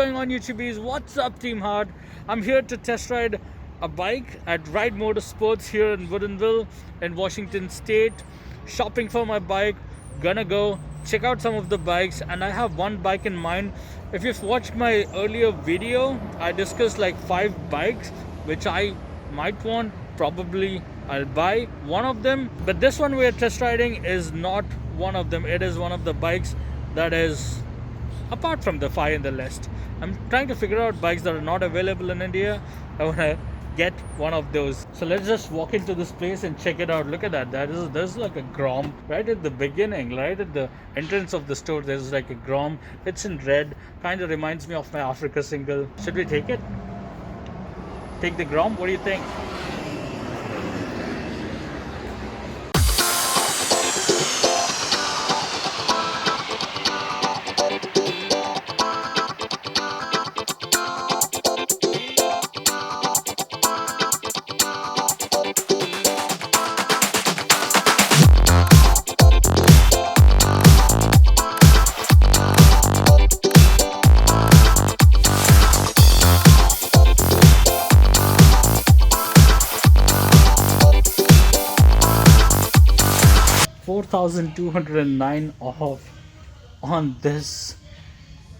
going on, YouTubies? What's up, Team Hard? I'm here to test ride a bike at Ride Motorsports here in Woodinville in Washington State. Shopping for my bike, gonna go check out some of the bikes, and I have one bike in mind. If you've watched my earlier video, I discussed like 5 bikes which I might want. Probably I'll buy one of them, but this one we're test riding is not one of them. It is one of the bikes that is apart from the 5 in the list. I'm trying to figure out bikes that are not available in India. I want to get one of those. So let's just walk into this place and check it out. Look at that. There's like a Grom right at the beginning, right at the entrance of the store. There's like a Grom. It's in red. Kind of reminds me of my Africa single. Should we take it? Take the Grom? What do you think? $4,209 off on this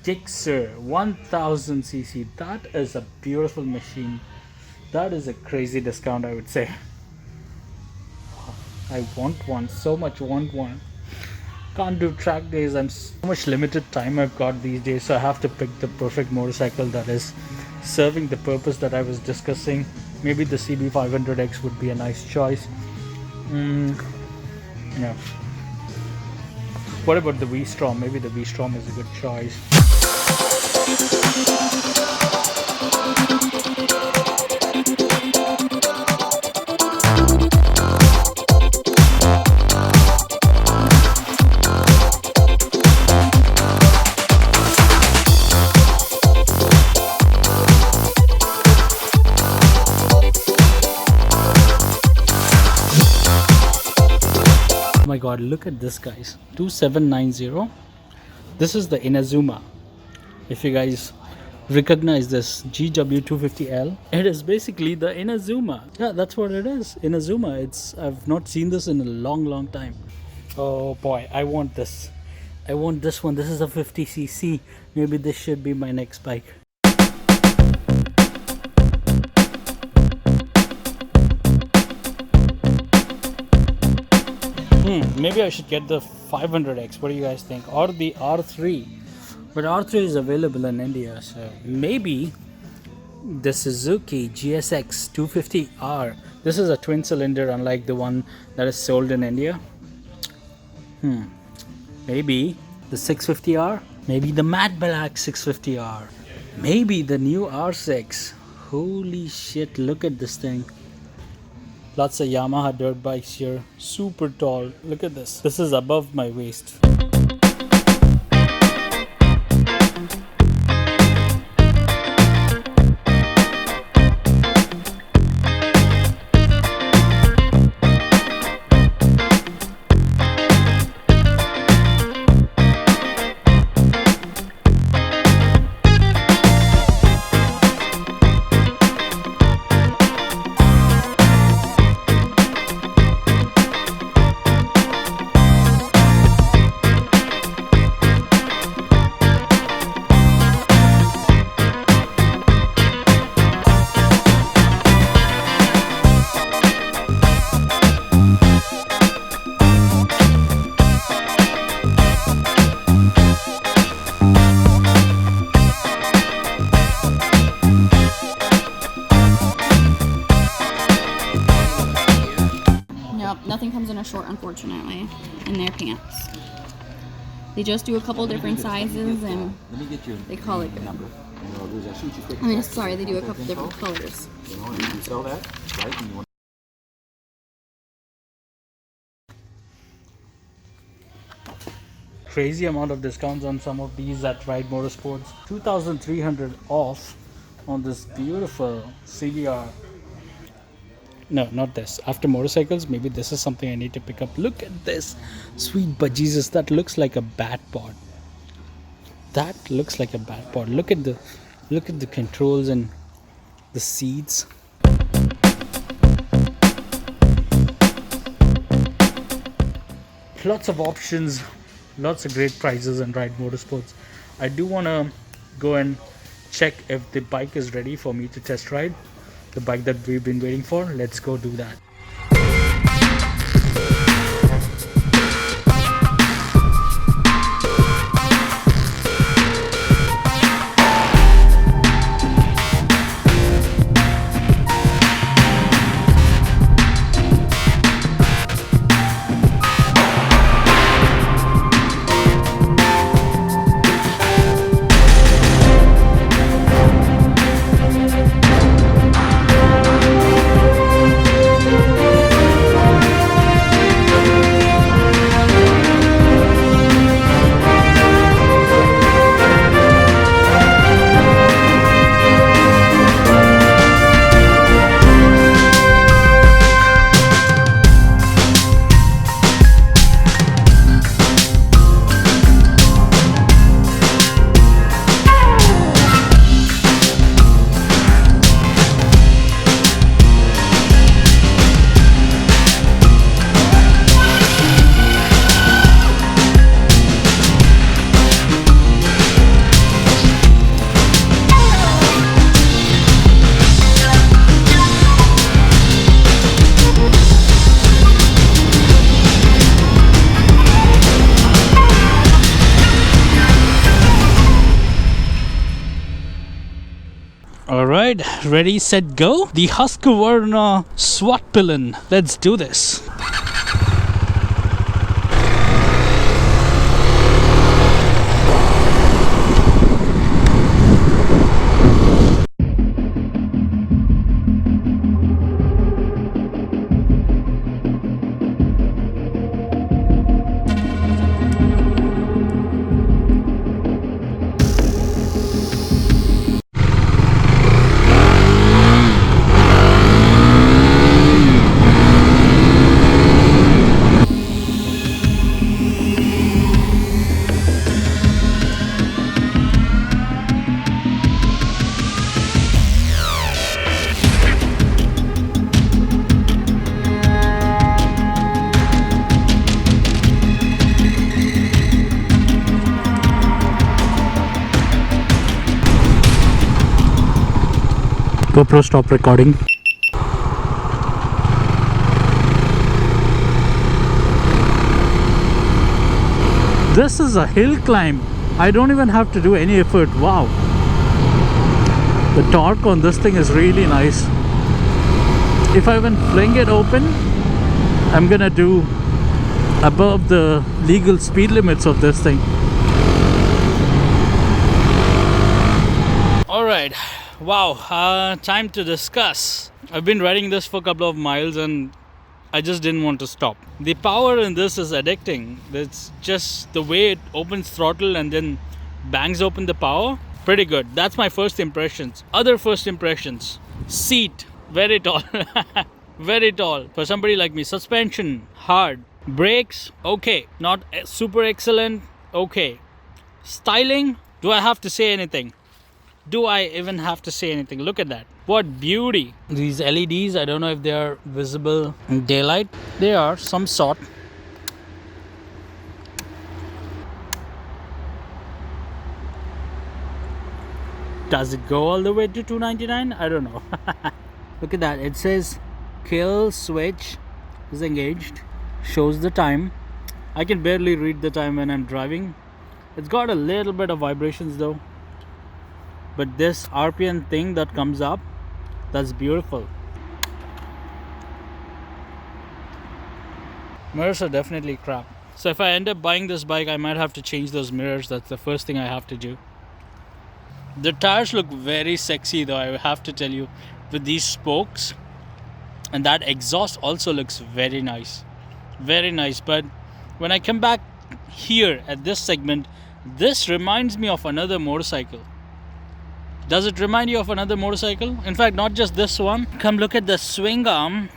Gixxer 1000cc. That is a beautiful machine. That is a crazy discount, I would say. I want one, so much want one. Can't do track days. I'm so much limited time I've got these days, so I have to pick the perfect motorcycle that is serving the purpose that I was discussing. Maybe the CB500X would be a nice choice. Yeah. What about the V-Strom? Maybe the V-Strom is a good choice. Oh my god, look at this, guys. 2790. This is the Inazuma. If you guys recognize this GW250L, it is basically the Inazuma. Yeah, that's what it is. Inazuma. I've not seen this in a long time. Oh boy, I want this. I want this one. This is a 50cc. Maybe this should be my next bike. Maybe I should get the 500X. What do you guys think? Or the R3. But R3 is available in India, so maybe the Suzuki GSX 250R. This is a twin cylinder, unlike the one that is sold in India. Maybe the 650R. Maybe the matte black 650R. Maybe the new R6. Holy shit, look at this thing. Lots of Yamaha dirt bikes here. Super tall. Look at this. This is above my waist. Nothing comes in a short, unfortunately, in their pants. They just do a couple different sizes, and they call it. I mean, sorry, they do a couple different colors. You sell that, right? Crazy amount of discounts on some of these at Ride Motorsports. 2,300 off on this beautiful CBR. No, not this. After motorcycles, maybe this is something I need to pick up. Look at this. Sweet bejesus, that looks like a bat pod. That looks like a bad pod. Look at the controls and the seats. Lots of options, lots of great prices in Ride Motorsports. I do want to go and check if the bike is ready for me to test ride. The bike that we've been waiting for. Let's go do that. Alright, ready, set, go. The Husqvarna Svartpilen. Let's do this. GoPro, stop recording. This is a hill climb. I don't even have to do any effort. Wow. The torque on this thing is really nice. If I even fling it open, I'm gonna do above the legal speed limits of this thing. Alright. Wow, time to discuss. I've been riding this for a couple of miles and I just didn't want to stop. The power in this is addicting. It's just the way it opens throttle and then bangs open the power. Pretty good. That's my first impressions. Other first impressions. Seat, very tall. Very tall. For somebody like me. Suspension, hard. Brakes, okay. Not super excellent, okay. Styling, do I have to say anything? Do I even have to say anything? Look at that. What beauty. These LEDs, I don't know if they are visible in daylight. They are some sort. Does it go all the way to 299? I don't know. Look at that. It says kill switch is engaged. Shows the time. I can barely read the time when I'm driving. It's got a little bit of vibrations though. But this RPM thing that comes up, that's beautiful. Mirrors are definitely crap. So if I end up buying this bike, I might have to change those mirrors. That's the first thing I have to do. The tires look very sexy though, I have to tell you, with these spokes. And that exhaust also looks very nice. Very nice. But when I come back here at this segment, this reminds me of another motorcycle. Does it remind you of another motorcycle? In fact, not just this one. Come look at the swing arm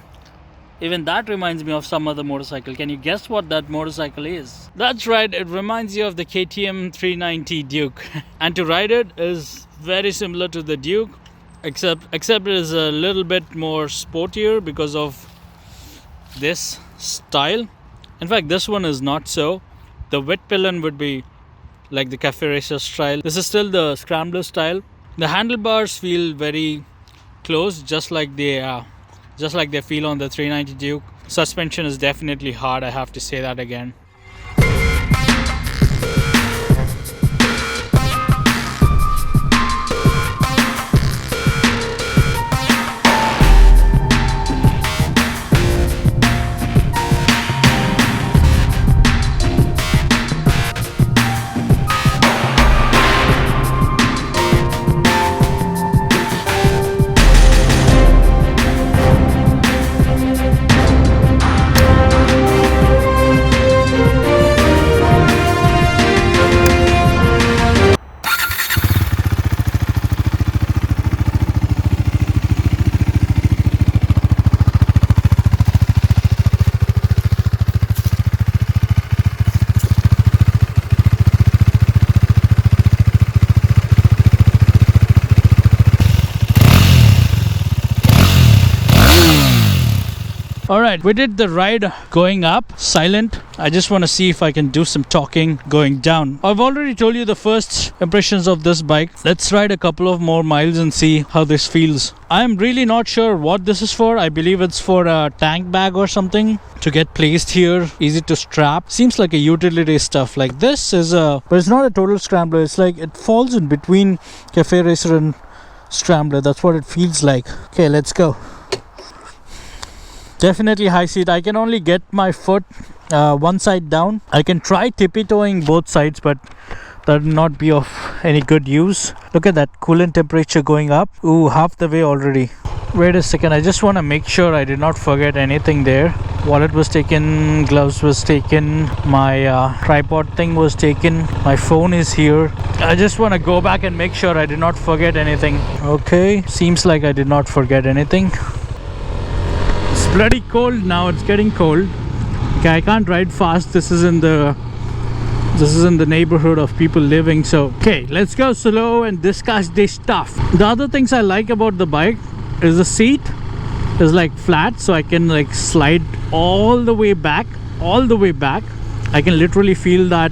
Even that reminds me of some other motorcycle. Can you guess what that motorcycle is? That's right, it reminds you of the KTM 390 Duke. And to ride it is very similar to the Duke, except it is a little bit more sportier because of this style. In fact, this one is not so. The Svartpilen would be like the cafe racer style. This is still the scrambler style. The handlebars feel very close, just like they feel on the 390 Duke. Suspension is definitely hard, I have to say that again. Alright, we did the ride going up, silent. I just want to see if I can do some talking going down. I've already told you the first impressions of this bike. Let's ride a couple of more miles and see how this feels. I'm really not sure what this is for. I believe it's for a tank bag or something to get placed here. Easy to strap. Seems like a utility stuff. Like this is but it's not a total scrambler. It's like it falls in between cafe racer and scrambler. That's what it feels like. Okay, let's go. Definitely high seat. I can only get my foot one side down. I can try tippy-toeing both sides, but that will not be of any good use. Look at that coolant temperature going up. Ooh, half the way already. Wait a second, I just want to make sure I did not forget anything there. Wallet was taken, gloves was taken, my tripod thing was taken, my phone is here. I just want to go back and make sure I did not forget anything. Okay, seems like I did not forget anything. It's bloody cold now, it's getting cold. Okay, I can't ride fast. This is in the neighborhood of people living, so okay, let's go slow and discuss this stuff. The other things I like about the bike is the seat is like flat, so I can like slide all the way back. I can literally feel that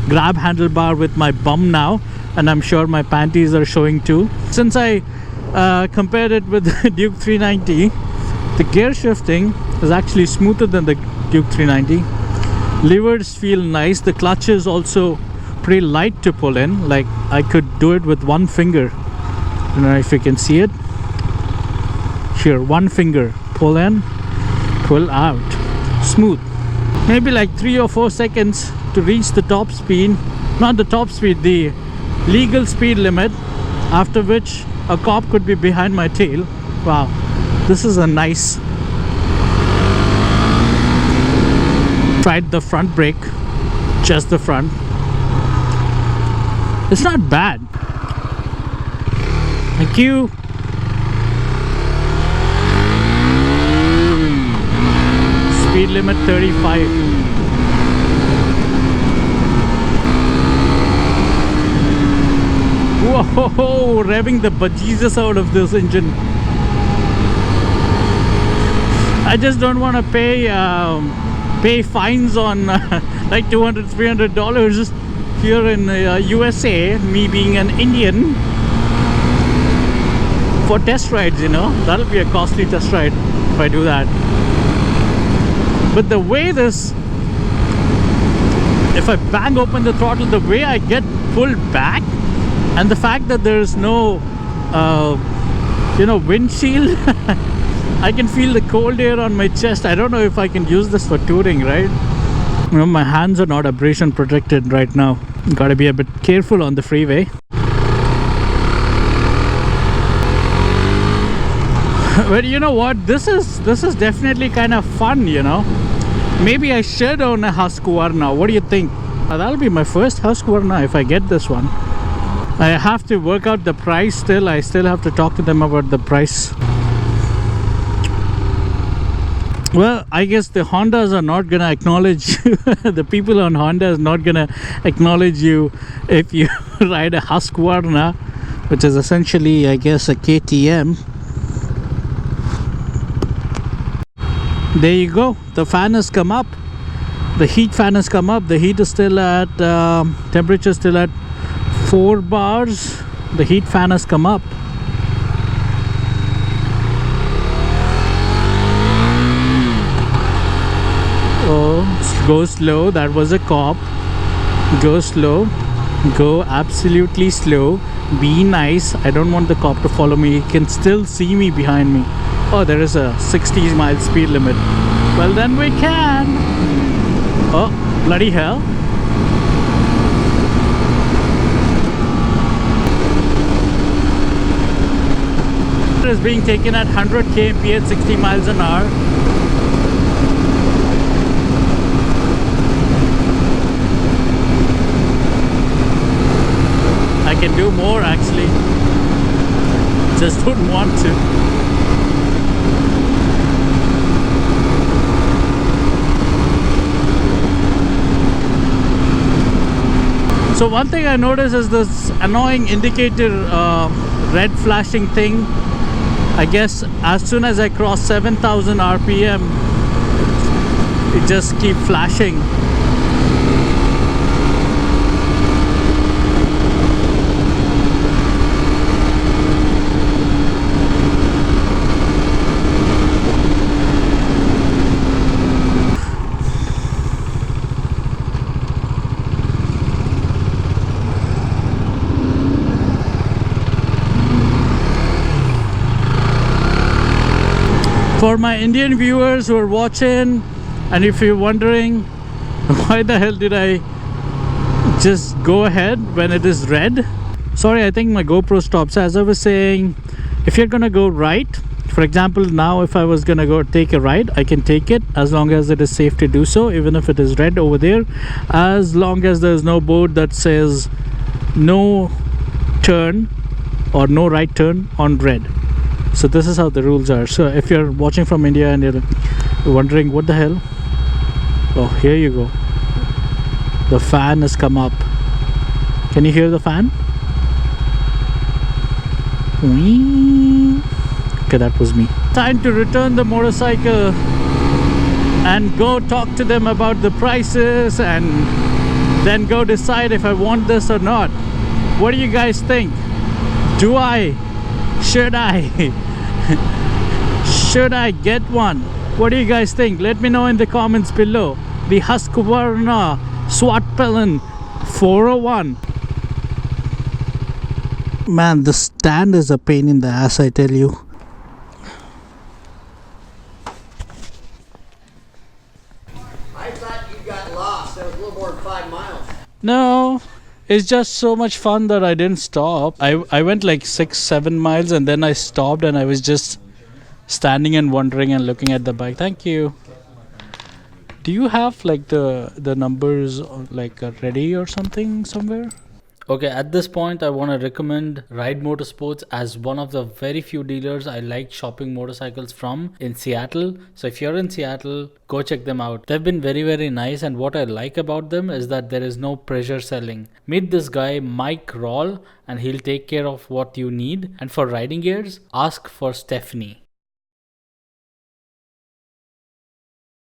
grab handlebar with my bum now, and I'm sure my panties are showing too. Since I compared it with the Duke 390, the gear shifting is actually smoother than the Duke 390. Levers feel nice. The clutch is also pretty light to pull in. Like I could do it with one finger. I don't know if you can see it. Here, one finger. Pull in, pull out. Smooth. Maybe like 3 or 4 seconds to reach the top speed. Not the top speed, the legal speed limit. After which a cop could be behind my tail. Wow. This is a nice. Tried the front brake, just the front. It's not bad. Thank you. Speed limit 35. Whoa, revving the bejesus out of this engine. I just don't want to pay fines on like $200-300 here in USA, me being an Indian, for test rides, you know. That'll be a costly test ride if I do that. But the way this, if I bang open the throttle, the way I get pulled back, and the fact that there is no windshield, I can feel the cold air on my chest. I don't know if I can use this for touring, right? You know, my hands are not abrasion protected right now. Gotta be a bit careful on the freeway. But you know what? This is definitely kind of fun, you know. Maybe I should own a Husqvarna. What do you think? That'll be my first Husqvarna if I get this one. I have to work out the price still. I still have to talk to them about the price. Well, I guess the Hondas are not gonna acknowledge the people on Honda is not gonna acknowledge you if you ride a Husqvarna, which is essentially, I guess, a KTM. There you go. The fan has come up. The heat fan has come up. The heat is still at temperature still at 4 bars. The heat fan has come up. Oh, go slow. That was a cop. Go slow. Go absolutely slow. Be nice. I don't want the cop to follow me. He can still see me behind me. Oh, there is a 60 mile speed limit. Well, then we can. Oh, bloody hell. It is being taken at 100 kmph at 60 miles an hour. I can do more actually. Just don't want to. So one thing I noticed is this annoying indicator red flashing thing. I guess as soon as I cross 7,000 RPM, it just keeps flashing. For my Indian viewers who are watching, and if you're wondering why the hell did I just go ahead when it is red, sorry, I think my GoPro stops. As I was saying, if you're gonna go right, for example, now if I was gonna go take a right, I can take it as long as it is safe to do so, even if it is red over there, as long as there's no board that says no turn or no right turn on red. So this is how the rules are. So if you're watching from India and you're wondering what the hell, oh, here you go. The fan has come up. Can you hear the fan? Whee! Okay, that was me. Time to return the motorcycle and go talk to them about the prices and then go decide if I want this or not. What do you guys think? Do I? Should I? Should I get one? What do you guys think? Let me know in the comments below. The Husqvarna Svartpilen 401. Man, the stand is a pain in the ass, I tell you. I thought you got lost. That was a little more than 5 miles. No, it's just so much fun that I didn't stop. I went like 6-7 miles and then I stopped and I was just standing and wondering and looking at the bike. Thank you. Do you have like the numbers like ready or something somewhere? Okay, at this point I want to recommend Ride Motorsports as one of the very few dealers I like shopping motorcycles from in Seattle. So if you're in Seattle, go check them out. They've been very nice, and what I like about them is that there is no pressure selling. Meet this guy Mike Roll and he'll take care of what you need. And for riding gears, ask for Stephanie.